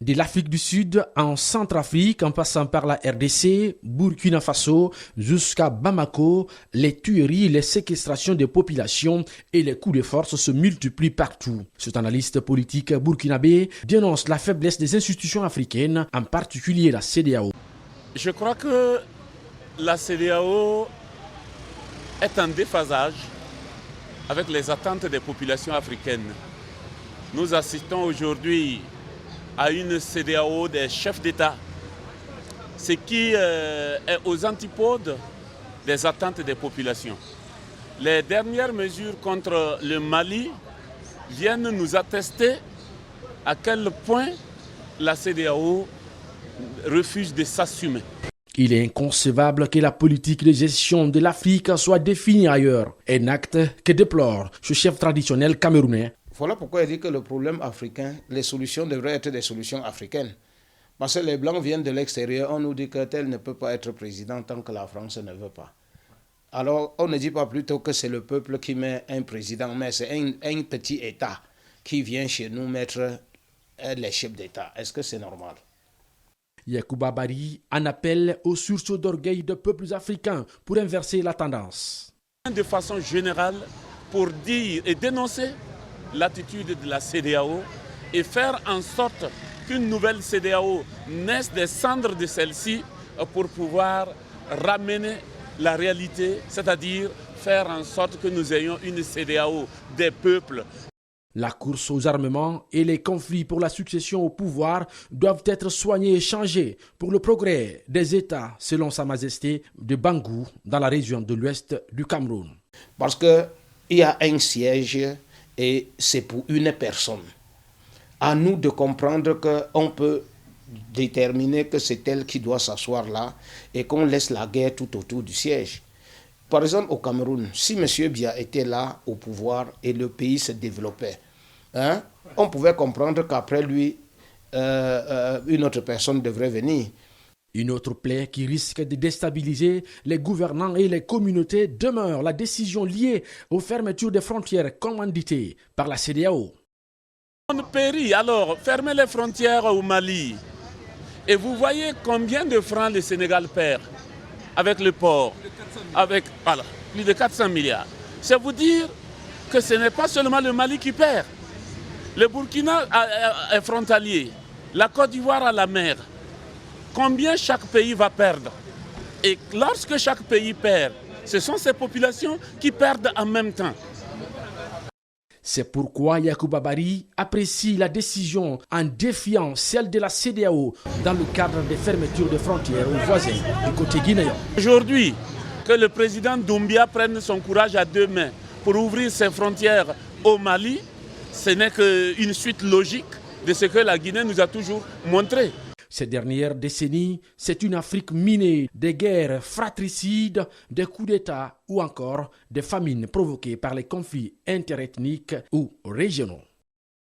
De l'Afrique du Sud en Centrafrique, en passant par la RDC, Burkina Faso, jusqu'à Bamako, les tueries, les séquestrations des populations et les coups de force se multiplient partout. Cet analyste politique burkinabé dénonce la faiblesse des institutions africaines, en particulier la CEDEAO. Je crois que la CEDEAO est en déphasage avec les attentes des populations africaines. Nous assistons aujourd'hui à une CEDEAO des chefs d'État, ce qui est aux antipodes des attentes des populations. Les dernières mesures contre le Mali viennent nous attester à quel point la CEDEAO refuse de s'assumer. Il est inconcevable que la politique de gestion de l'Afrique soit définie ailleurs, un acte que déplore ce chef traditionnel camerounais. Voilà pourquoi il dit que le problème africain, les solutions devraient être des solutions africaines. Parce que les Blancs viennent de l'extérieur, on nous dit que tel ne peut pas être président tant que la France ne veut pas. Alors on ne dit pas plutôt que c'est le peuple qui met un président, mais c'est un petit État qui vient chez nous mettre les chefs d'État. Est-ce que c'est normal? Yacouba Bari en appelle au sursaut d'orgueil de peuples africains pour inverser la tendance. De façon générale, pour dire et dénoncer l'attitude de la CEDEAO et faire en sorte qu'une nouvelle CEDEAO naisse des cendres de celle-ci pour pouvoir ramener la réalité, c'est-à-dire faire en sorte que nous ayons une CEDEAO des peuples. La course aux armements et les conflits pour la succession au pouvoir doivent être soignés et changés pour le progrès des États, selon Sa Majesté de Bangou, dans la région de l'ouest du Cameroun. Parce qu'il y a un siège et c'est pour une personne. À nous de comprendre qu'on peut déterminer que c'est elle qui doit s'asseoir là et qu'on laisse la guerre tout autour du siège. Par exemple, au Cameroun, si M. Biya était là au pouvoir et le pays se développait, on pouvait comprendre qu'après lui, une autre personne devrait venir. Une autre plaie qui risque de déstabiliser les gouvernants et les communautés demeure la décision liée aux fermetures des frontières commanditées par la CEDEAO. On périt, alors fermez les frontières au Mali. Et vous voyez combien de francs le Sénégal perd avec le port, avec plus de 400 milliards. C'est vous dire que ce n'est pas seulement le Mali qui perd. Le Burkina est frontalier, la Côte d'Ivoire a la mer. Combien chaque pays va perdre? Et lorsque chaque pays perd, ce sont ces populations qui perdent en même temps. C'est pourquoi Yacouba Bari apprécie la décision en défiant celle de la CEDEAO dans le cadre des fermetures de frontières aux voisins du côté guinéen. Aujourd'hui, que le président Doumbia prenne son courage à deux mains pour ouvrir ses frontières au Mali, ce n'est qu'une suite logique de ce que la Guinée nous a toujours montré. Ces dernières décennies, c'est une Afrique minée des guerres fratricides, des coups d'État ou encore des famines provoquées par les conflits interethniques ou régionaux.